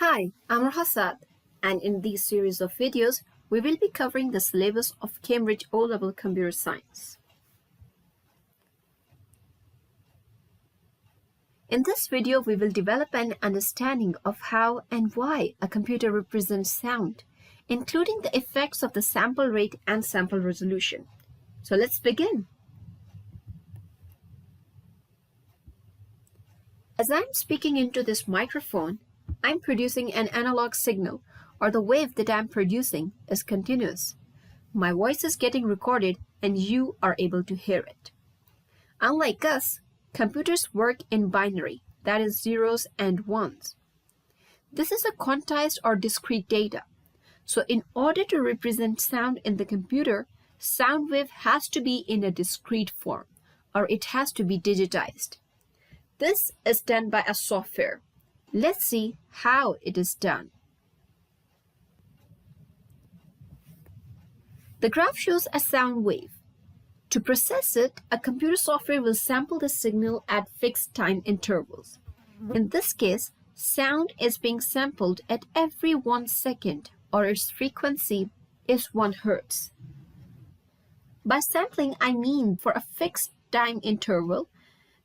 Hi, I'm Rahasat, and in this series of videos, we will be covering the syllabus of Cambridge O-Level Computer Science. In this video, we will develop an understanding of how and why a computer represents sound, including the effects of the sample rate and sample resolution. So let's begin. As I'm speaking into this microphone, I'm producing an analog signal, or the wave that I'm producing is continuous. My voice is getting recorded and you are able to hear it. Unlike us, computers work in binary, that is zeros and ones. This is a quantized or discrete data. So in order to represent sound in the computer, sound wave has to be in a discrete form, or it has to be digitized. This is done by a software. Let's see how it is done. The graph shows a sound wave. To process it, a computer software will sample the signal at fixed time intervals. In this case, sound is being sampled at every 1 second, or its frequency is 1 Hz. By sampling, I mean for a fixed time interval,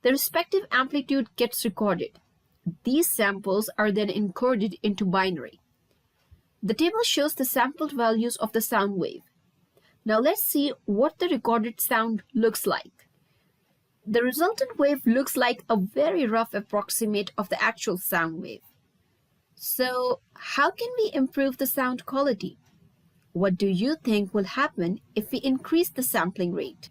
the respective amplitude gets recorded. These samples are then encoded into binary. The table shows the sampled values of the sound wave. Now let's see what the recorded sound looks like. The resultant wave looks like a very rough approximate of the actual sound wave. So how can we improve the sound quality? What do you think will happen if we increase the sampling rate?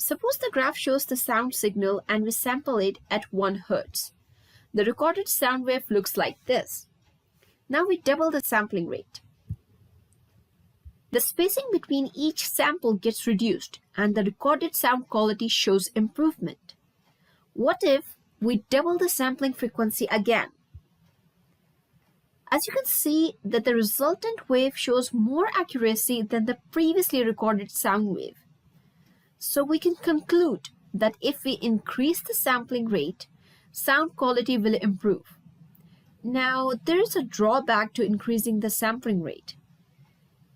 Suppose the graph shows the sound signal and we sample it at 1 Hz. The recorded sound wave looks like this. Now we double the sampling rate. The spacing between each sample gets reduced and the recorded sound quality shows improvement. What if we double the sampling frequency again? As you can see that the resultant wave shows more accuracy than the previously recorded sound wave. So we can conclude that if we increase the sampling rate, sound quality will improve. Now, there is a drawback to increasing the sampling rate.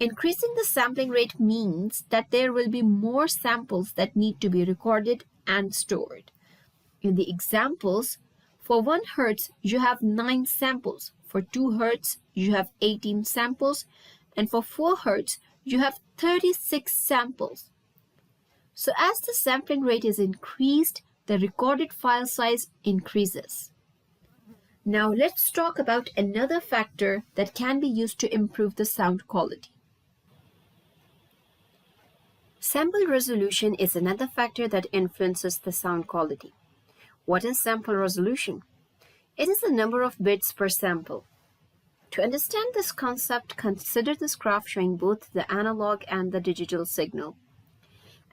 Increasing the sampling rate means that there will be more samples that need to be recorded and stored. In the examples, for 1 Hz, you have 9 samples. For 2 Hz, you have 18 samples. And for 4 Hz, you have 36 samples. So as the sampling rate is increased, the recorded file size increases. Now let's talk about another factor that can be used to improve the sound quality. Sample resolution is another factor that influences the sound quality. What is sample resolution? It is the number of bits per sample. To understand this concept, consider this graph showing both the analog and the digital signal.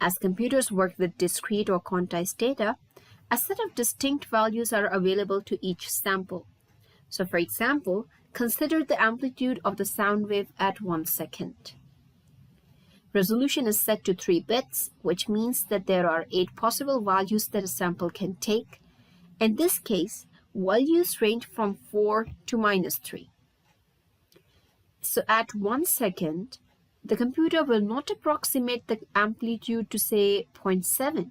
As computers work with discrete or quantized data, a set of distinct values are available to each sample. So for example, consider the amplitude of the sound wave at 1 second. Resolution is set to 3 bits, which means that there are 8 possible values that a sample can take. In this case, values range from 4 to -3. So at 1 second, the computer will not approximate the amplitude to say 0.7.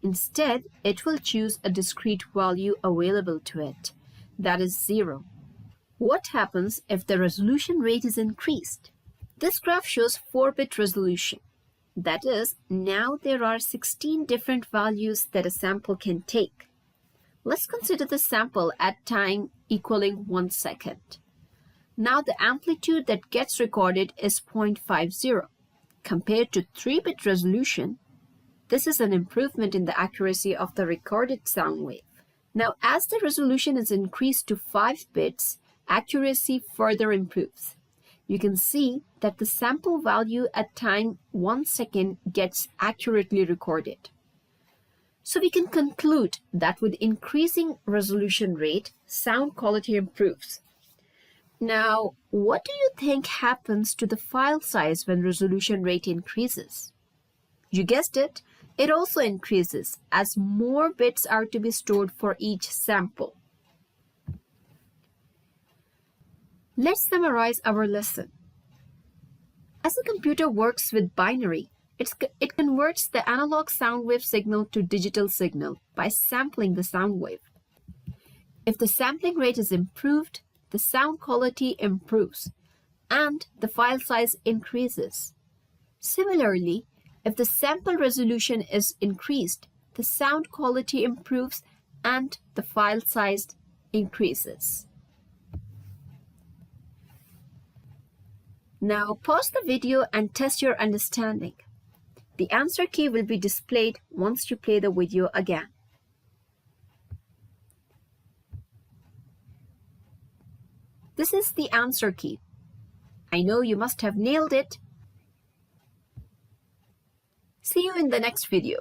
Instead, it will choose a discrete value available to it, that is 0. What happens if the resolution rate is increased? This graph shows 4-bit resolution. That is, now there are 16 different values that a sample can take. Let's consider the sample at time equaling 1 second. Now the amplitude that gets recorded is 0.50. Compared to 3-bit resolution, this is an improvement in the accuracy of the recorded sound wave. Now as the resolution is increased to 5 bits, accuracy further improves. You can see that the sample value at time 1 second gets accurately recorded. So we can conclude that with increasing resolution rate, sound quality improves. Now, what do you think happens to the file size when resolution rate increases? You guessed it, it also increases as more bits are to be stored for each sample. Let's summarize our lesson. As a computer works with binary, it converts the analog sound wave signal to digital signal by sampling the sound wave. If the sampling rate is improved, the sound quality improves, and the file size increases. Similarly, if the sample resolution is increased, the sound quality improves and the file size increases. Now pause the video and test your understanding. The answer key will be displayed once you play the video again. This is the answer key. I know you must have nailed it. See you in the next video.